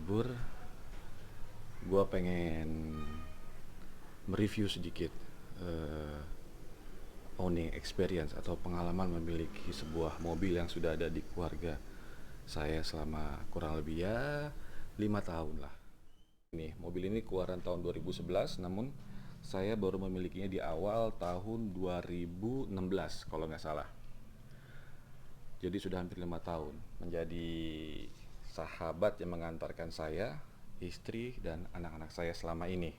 libur, gue pengen mereview sedikit eh, owning experience atau pengalaman memiliki sebuah mobil yang sudah ada di keluarga saya selama kurang lebih ya 5 tahun lah. Nih, mobil ini keluaran tahun 2011, namun saya baru memilikinya di awal tahun 2016 kalau nggak salah. Jadi sudah hampir 5 tahun menjadi sahabat yang mengantarkan saya, istri, dan anak-anak saya selama ini.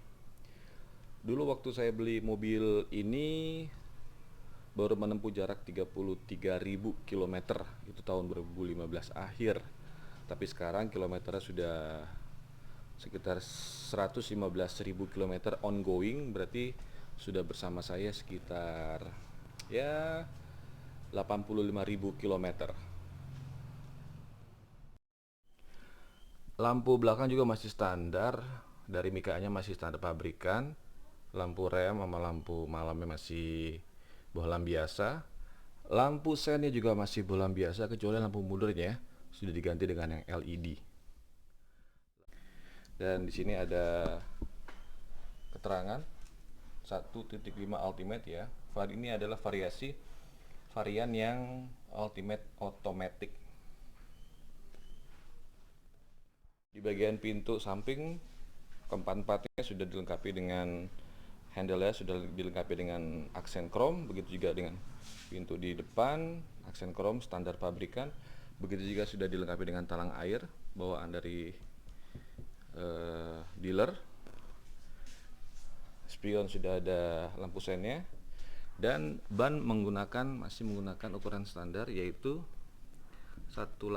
Dulu waktu saya beli mobil ini baru menempuh jarak 33.000 kilometer, itu tahun 2015 akhir. Tapi sekarang kilometernya sudah sekitar 115.000 kilometer ongoing, berarti sudah bersama saya sekitar ya 85.000 kilometer. Lampu belakang juga masih standar, dari Mikanya masih standar pabrikan. Lampu rem sama lampu malamnya masih bohlam biasa. Lampu sennya juga masih bohlam biasa, kecuali lampu mundurnya sudah diganti dengan yang LED. Dan di sini ada keterangan 1.5 Ultimate ya. Ini adalah varian yang Ultimate Automatic. Di bagian pintu samping keempat-empatnya sudah dilengkapi dengan handle-nya, sudah dilengkapi dengan aksen chrome, begitu juga dengan pintu di depan aksen chrome standar pabrikan, begitu juga sudah dilengkapi dengan talang air bawaan dari dealer. Spion sudah ada lampu sennya, dan ban masih menggunakan ukuran standar, yaitu 185,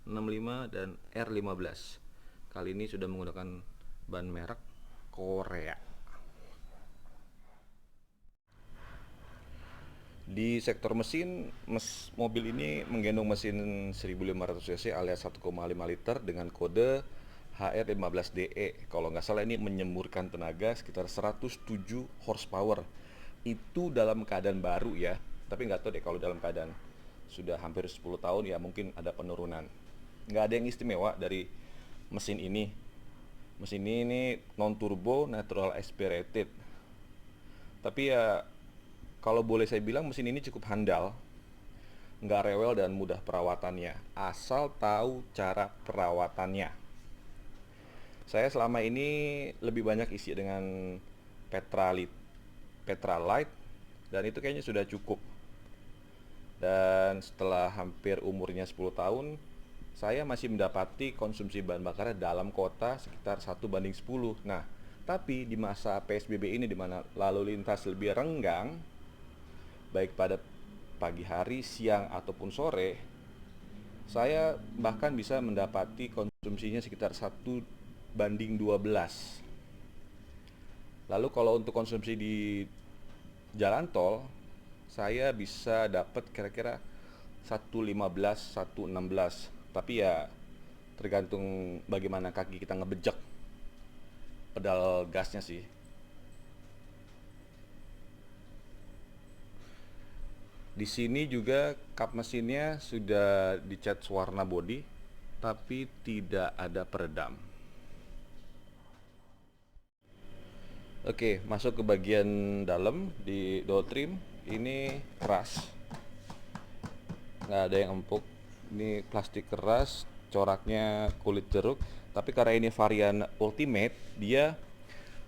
65 dan R15. Kali ini sudah menggunakan ban merek Korea. Di sektor mesin, mobil ini menggendong mesin 1500 cc alias 1,5 liter dengan kode HR15DE. Kalau nggak salah ini menyemburkan tenaga sekitar 107 horsepower. Itu dalam keadaan baru ya, tapi nggak tahu deh kalau dalam keadaan sudah hampir 10 tahun ya mungkin ada penurunan. Nggak ada yang istimewa dari mesin ini. Mesin ini non turbo, natural aspirated. Tapi ya kalau boleh saya bilang mesin ini cukup handal, nggak rewel dan mudah perawatannya, asal tahu cara perawatannya. Saya selama ini lebih banyak isi dengan Petralite, dan itu kayaknya sudah cukup. Dan setelah hampir umurnya 10 tahun, saya masih mendapati konsumsi bahan bakar dalam kota sekitar 1:10. Nah, tapi di masa PSBB ini di mana lalu lintas lebih renggang, baik pada pagi hari, siang ataupun sore, saya bahkan bisa mendapati konsumsinya sekitar 1:12. Lalu kalau untuk konsumsi di jalan tol, saya bisa dapat kira-kira 1:15, 1:16. Tapi ya tergantung bagaimana kaki kita ngebejek pedal gasnya sih. Di sini juga kap mesinnya sudah dicat warna body, tapi tidak ada peredam. Oke, masuk ke bagian dalam di door trim. Ini keras, nggak ada yang empuk. Ini plastik keras, coraknya kulit jeruk. Tapi karena ini varian Ultimate, dia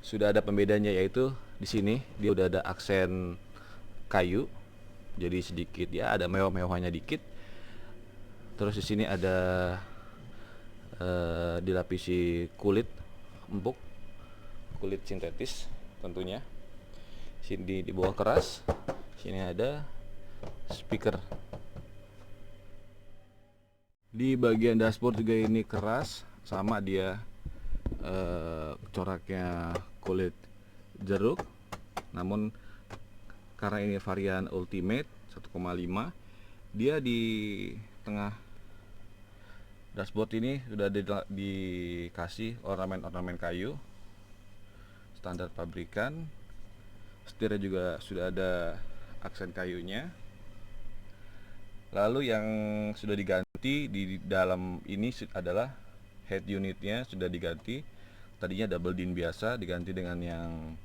sudah ada pembedanya, yaitu di sini dia udah ada aksen kayu. Jadi sedikit ya ada mewah-mewahnya dikit. Terus di sini ada dilapisi kulit empuk, kulit sintetis tentunya. Sini di bawah keras. Sini ada speaker. Di bagian dashboard juga ini keras, sama dia coraknya kulit jeruk. Namun karena ini varian Ultimate 1,5, dia di tengah dashboard ini sudah dikasih ornamen-ornamen kayu standar pabrikan. Setirnya juga sudah ada aksen kayunya. Lalu yang sudah diganti di dalam ini adalah head unitnya sudah diganti. Tadinya double din biasa, diganti dengan yang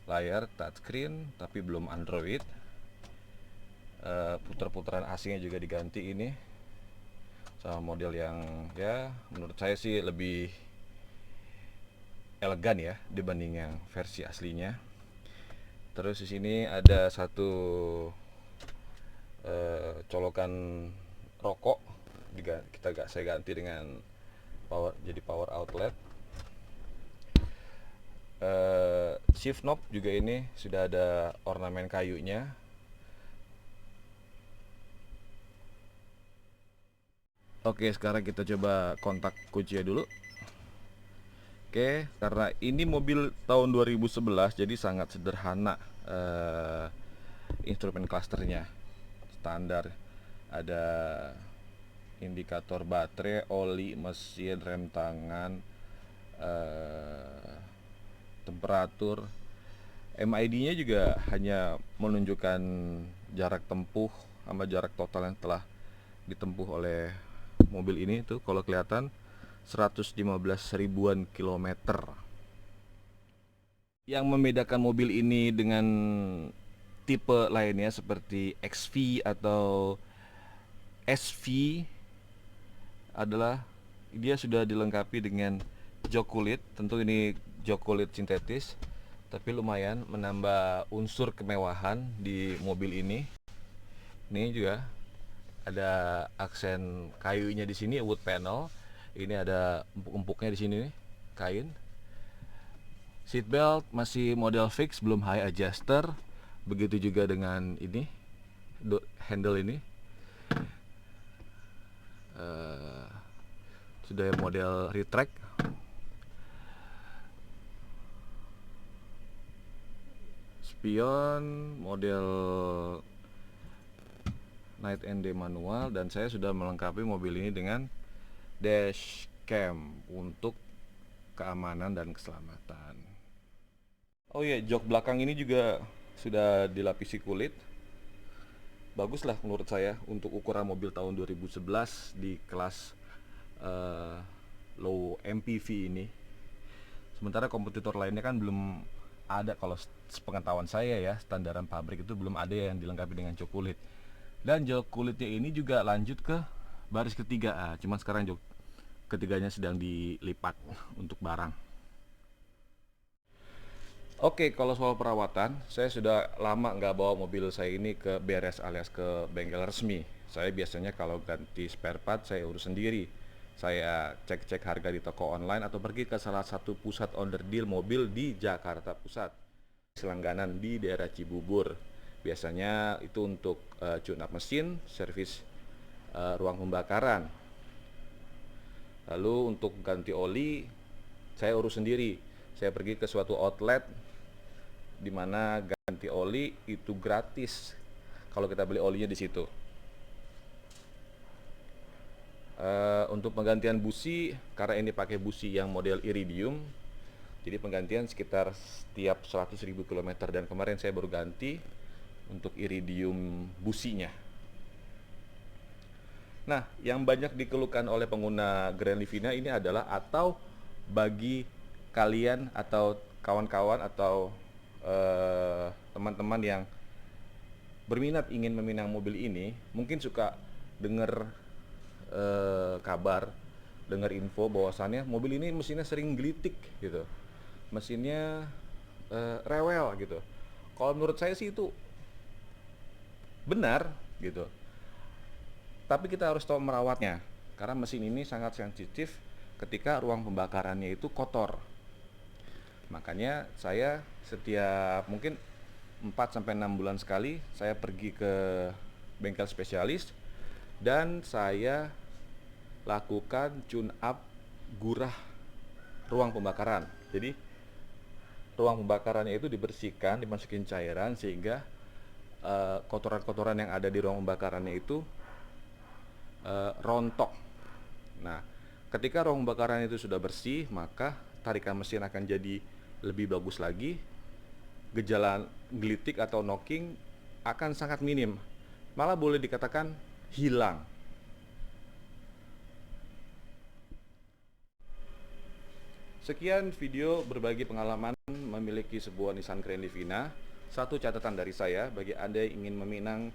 layar touchscreen tapi belum Android. Putar-putaran AC-nya juga diganti ini sama model yang ya menurut saya sih lebih elegan ya dibanding yang versi aslinya. Terus di sini ada satu colokan rokok, saya ganti dengan power outlet. Shift knob juga ini sudah ada ornamen kayunya. Oke, sekarang kita coba kontak kuncinya dulu. Oke, karena ini mobil tahun 2011 jadi sangat sederhana instrumen clusternya. Standar ada indikator baterai, oli, mesin, rem tangan, temperatur. MID-nya juga hanya menunjukkan jarak tempuh sama jarak total yang telah ditempuh oleh mobil ini. Tuh kalau kelihatan 115 ribuan kilometer. Yang membedakan mobil ini dengan tipe lainnya seperti XV atau SV adalah dia sudah dilengkapi dengan jok kulit. Tentu ini jok kulit sintetis, tapi lumayan menambah unsur kemewahan di mobil ini. Ini juga ada aksen kayunya di sini, wood panel. Ini ada empuk-empuknya di sini nih, kain. Seatbelt masih model fix, belum high adjuster. Begitu juga dengan ini, handle ini. Sudah model retract. Spion model night and day manual, dan saya sudah melengkapi mobil ini dengan dash cam untuk keamanan dan keselamatan. Oh iya, jok belakang ini juga sudah dilapisi kulit. Bagus lah menurut saya untuk ukuran mobil tahun 2011 di kelas low MPV ini. Sementara kompetitor lainnya kan belum ada, kalau sepengetahuan saya ya, standaran pabrik itu belum ada yang dilengkapi dengan jok kulit. Dan jok kulitnya ini juga lanjut ke baris ketiga, cuman sekarang jok ketiganya sedang dilipat untuk barang. Oke, kalau soal perawatan, saya sudah lama nggak bawa mobil saya ini ke beres alias ke bengkel resmi. Saya biasanya kalau ganti spare part saya urus sendiri. Saya cek-cek harga di toko online atau pergi ke salah satu pusat onderdil mobil di Jakarta Pusat. Selangganan di daerah Cibubur. Biasanya itu untuk tune up mesin, servis ruang pembakaran. Lalu untuk ganti oli, saya urus sendiri. Saya pergi ke suatu outlet di mana ganti oli itu gratis kalau kita beli olinya di situ. Untuk penggantian busi, karena ini pakai busi yang model iridium, jadi penggantian sekitar setiap 100.000 km, dan kemarin saya baru ganti untuk iridium businya. Nah, yang banyak dikeluhkan oleh pengguna Grand Livina ini adalah, atau bagi kalian atau kawan-kawan atau teman-teman yang berminat ingin meminang mobil ini, mungkin suka dengar kabar, dengar info bahwasannya mobil ini mesinnya sering gelitik gitu, mesinnya rewel gitu. Kalau menurut saya sih itu benar gitu, tapi kita harus tahu merawatnya, karena mesin ini sangat sensitif ketika ruang pembakarannya itu kotor. Makanya saya setiap mungkin 4-6 bulan sekali saya pergi ke bengkel spesialis dan saya lakukan tune up gurah ruang pembakaran. Jadi ruang pembakarannya itu dibersihkan, dimasukin cairan sehingga kotoran-kotoran yang ada di ruang pembakarannya itu rontok. Nah, ketika ruang pembakaran itu sudah bersih, maka tarikan mesin akan jadi lebih bagus lagi. Gejala gelitik atau knocking akan sangat minim, malah boleh dikatakan hilang. Sekian video berbagi pengalaman memiliki sebuah Nissan Grand Livina. Satu catatan dari saya bagi Anda yang ingin meminang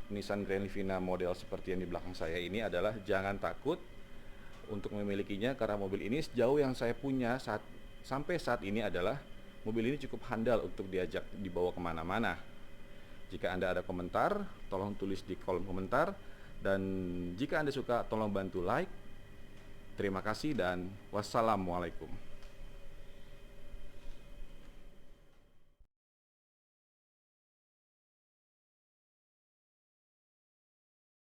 Nissan Grand Livina model seperti yang di belakang saya ini adalah jangan takut untuk memilikinya, karena mobil ini sejauh yang saya punya sampai saat ini adalah mobil ini cukup handal untuk diajak dibawa kemana-mana. Jika Anda ada komentar, tolong tulis di kolom komentar, dan jika Anda suka tolong bantu like. Terima kasih dan wassalamualaikum.